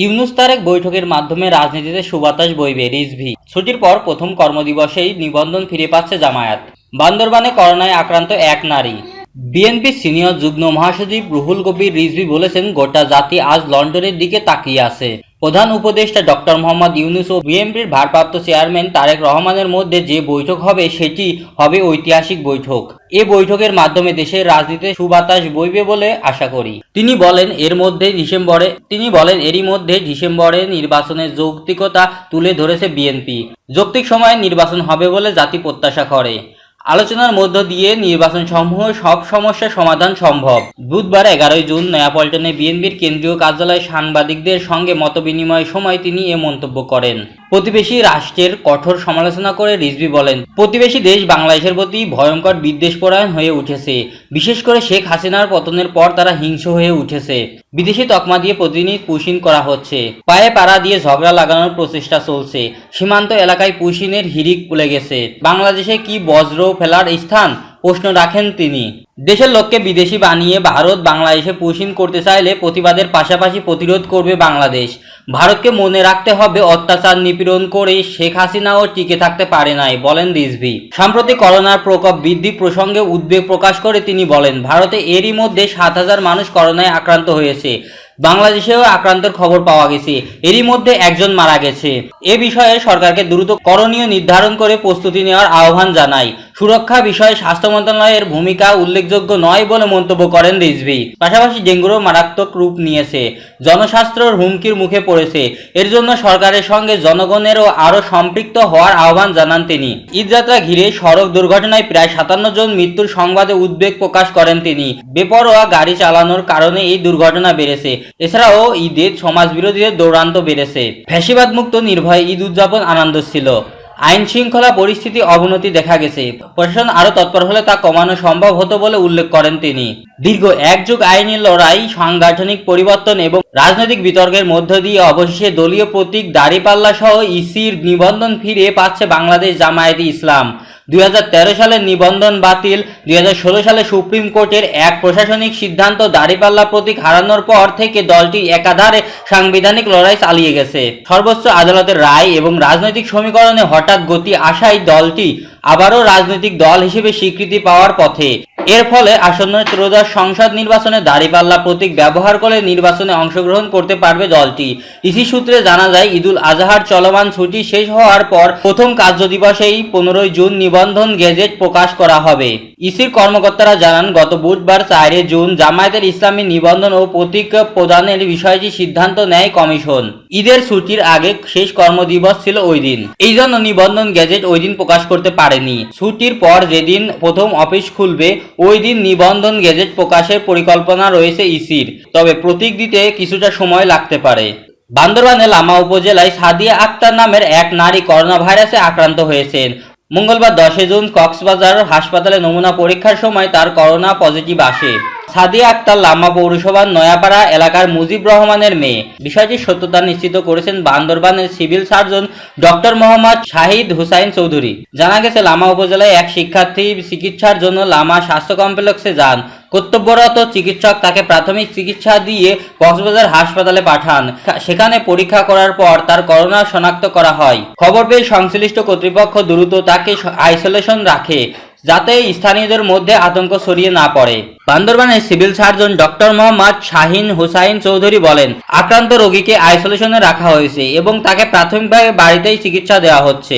ইউনূস তারেক বৈঠকের মাধ্যমে রাজনীতিতে সুবাতাস বইবে রিজভী। ছুটির পর প্রথম কর্মদিবসেই নিবন্ধন ফিরে পাচ্ছে জামায়াত। বান্দরবানে করোনায় আক্রান্ত এক নারী। বিএনপি সিনিয়র যুগ্ম মহাসচিব রুহুল কবির রিজভী বলেছেন, গোটা জাতি আজ লন্ডনের দিকে তাকিয়ে আছে। প্রধান উপদেষ্টা ডক্টর মোহাম্মদ ইউনূস ও বিএনপির ভারপ্রাপ্ত চেয়ারম্যান তারেক রহমানের মধ্যে যে বৈঠক হবে সেটি হবে ঐতিহাসিক বৈঠক। এ বৈঠকের মাধ্যমে দেশের রাজনীতিতে সুবাতাস বইবে বলে আশা করি। তিনি বলেন এরই মধ্যে ডিসেম্বরে নির্বাচনের যৌক্তিকতা তুলে ধরেছে বিএনপি। যৌক্তিক সময়ে নির্বাচন হবে বলে জাতি প্রত্যাশা করে। আলোচনার মধ্য দিয়ে নির্বাচন সমূহ সব সমস্যার সমাধান সম্ভব। বুধবার 11 জুন নয়াপল্টনে বিএনপির কেন্দ্রীয় কার্যালয়ে সাংবাদিকদের সঙ্গে মতবিনিময়ের সময় তিনি এ মন্তব্য করেন। প্রতিবেশী রাষ্ট্রের কঠোর সমালোচনা করে রিজভী বলেন, প্রতিবেশী দেশ বাংলাদেশের প্রতি ভয়ঙ্কর বিদ্বেষপরায়ণ হয়ে উঠেছে। বিশেষ করে শেখ হাসিনার পতনের পর তারা হিংস্র হয়ে উঠেছে। বিদেশি তকমা দিয়ে প্রতিদিন পুশিন করা হচ্ছে। পায়ে পাড়া দিয়ে ঝগড়া লাগানোর প্রচেষ্টা চলছে। সীমান্ত এলাকায় পুশিনের হিড়িক পুলে গেছে। বাংলাদেশে কি বজ্র ফেলার স্থান? প্রশ্ন রাখেন তিনি। দেশের লোককে বিদেশি বানিয়ে ভারত বাংলাদেশে পুশিন করতে চাইলে প্রতিবাদের পাশাপাশি প্রতিরোধ করবে বাংলাদেশ। ভারতকে মনে রাখতে হবে, অত্যাচার নিপীড়ন করে শেখ হাসিনাও টিকে থাকতে পারে নাই, বলেন রিজভী। সাম্প্রতিক করোনার প্রকোপ বৃদ্ধি প্রসঙ্গে উদ্বেগ প্রকাশ করে তিনি বলেন, ভারতে এরই মধ্যে 7,000 মানুষ করোনায় আক্রান্ত হয়েছে। বাংলাদেশেও আক্রান্তের খবর পাওয়া গেছে। এরই মধ্যে একজন মারা গেছে। এ বিষয়ে সরকারকে দ্রুত করণীয় নির্ধারণ করে প্রস্তুতি নেওয়ার আহ্বান জানায়। সুরক্ষা বিষয়ে স্বাস্থ্য মন্ত্রণালয়ের ভূমিকা উল্লেখযোগ্য নয় বলে মন্তব্য করেন রিজভী। পাশাপাশি ডেঙ্গুরও মারাত্মক রূপ নিয়েছে। জনস্বাস্থ্যের হুমকির মুখে পড়েছে। এর জন্য সরকারের সঙ্গে জনগণেরও আরও সম্পৃক্ত হওয়ার আহ্বান জানান তিনি। ঈদযাত্রা ঘিরে সড়ক দুর্ঘটনায় প্রায় 57 জন মৃত্যুর সংবাদে উদ্বেগ প্রকাশ করেন তিনি। বেপরোয়া গাড়ি চালানোর কারণে এই দুর্ঘটনা বেড়েছে। এছাড়াও ঈদে সমাজবিরোধীদের দৌরাত্ম্য বেড়েছে। ফ্যাসিবাদ মুক্ত নির্ভয়ে ঈদ উদযাপন আনন্দ ছিল। আইন শৃঙ্খলা পরিস্থিতি অবনতি দেখা গেছে। প্রশাসন আরও তৎপর হলে তা কমানো সম্ভব হতো বলে উল্লেখ করেন তিনি। দীর্ঘ এক যুগ আইনি লড়াই, সাংগঠনিক পরিবর্তন এবং রাজনৈতিক বিতর্কের মধ্য দিয়ে অবশেষে দলীয় প্রতীক দাঁড়িপাল্লা সহ ইসির নিবন্ধন ফিরে পাচ্ছে বাংলাদেশ জামায়াতে ইসলাম। 2013 সালের নিবন্ধন বাতিল, 2016 সালে সুপ্রিম কোর্টের এক প্রশাসনিক সিদ্ধান্ত দাঁড়িপাল্লা প্রতীক হারানোর পর থেকে দলটি একাধারে সাংবিধানিক লড়াই চালিয়ে গেছে। সর্বোচ্চ আদালতের রায় এবং রাজনৈতিক সমীকরণে হঠাৎ গতি আসায় দলটি আবারও রাজনৈতিক দল হিসেবে স্বীকৃতি পাওয়ার পথে। এর ফলে আসন্ন ত্রয়োদশ সংসদ নির্বাচনে দাঁড়িপাল্লা প্রতীক ব্যবহার করে নির্বাচনে অংশগ্রহণ করতে পারবে দলটি। ইসি সূত্রে জানা যায়, ঈদুল আজহার চলমান ছুটি শেষ হওয়ার পর প্রথম কার্যদিবসেই 15 জুন নিবন্ধন গেজেট প্রকাশ করা হবে। ইসির কর্মকর্তারা জানান, গত বুধবার 4 জুন জামায়াতের ইসলামী নিবন্ধন ও প্রতীক প্রদানের বিষয়টি সিদ্ধান্ত নেয় কমিশন। ঈদের ছুটির আগে শেষ কর্মদিবস ছিল ওই দিন। এই জন্য নিবন্ধন গেজেট ওই দিন প্রকাশ করতে পারেনি। ছুটির পর যেদিন প্রথম অফিস খুলবে ওই দিন নিবন্ধন গেজেট প্রকাশের পরিকল্পনা রয়েছে ইসির। তবে প্রতীক দিতে কিছুটা সময় লাগতে পারে। বান্দরবানে লামা উপজেলায় সাদিয়া আক্তার নামের এক নারী করোনা ভাইরাসে আক্রান্ত হয়েছেন। মঙ্গলবার 10 জুন কক্সবাজার হাসপাতালে নমুনা পরীক্ষার সময় তার করোনা পজিটিভ আসে। সাদিয়া আক্তার লামা পৌরসভার নয়াপাড়া এলাকার মুজিব রহমানের মেয়ে। বিষয়টির সত্যতা নিশ্চিত করেছেন বান্দরবানের civil surgeon doctor Mohammad Shahid Hussain Chowdhury. জানা গেছে, লামা উপজেলায় এক শিক্ষার্থী চিকিৎসার জন্য লামা স্বাস্থ্য কমপ্লেক্সে যান। কর্তব্যরত চিকিৎসক তাকে প্রাথমিক চিকিৎসা দিয়ে কক্সবাজার হাসপাতালে পাঠান। সেখানে পরীক্ষা করার পর তার করোনা শনাক্ত করা হয়। খবর পেয়ে সংশ্লিষ্ট কর্তৃপক্ষ দ্রুত তাকে আইসোলেশন রাখে, যাতে স্থানীয়দের মধ্যে আতঙ্ক ছড়িয়ে না পড়ে। বান্দরবানের civil surgeon doctor Mohammad Shahin Hussain Chowdhury বলেন, আক্রান্ত রোগীকে আইসোলেশনে রাখা হয়েছে এবং তাকে প্রাথমিকভাবে বাড়িতেই চিকিৎসা দেওয়া হচ্ছে।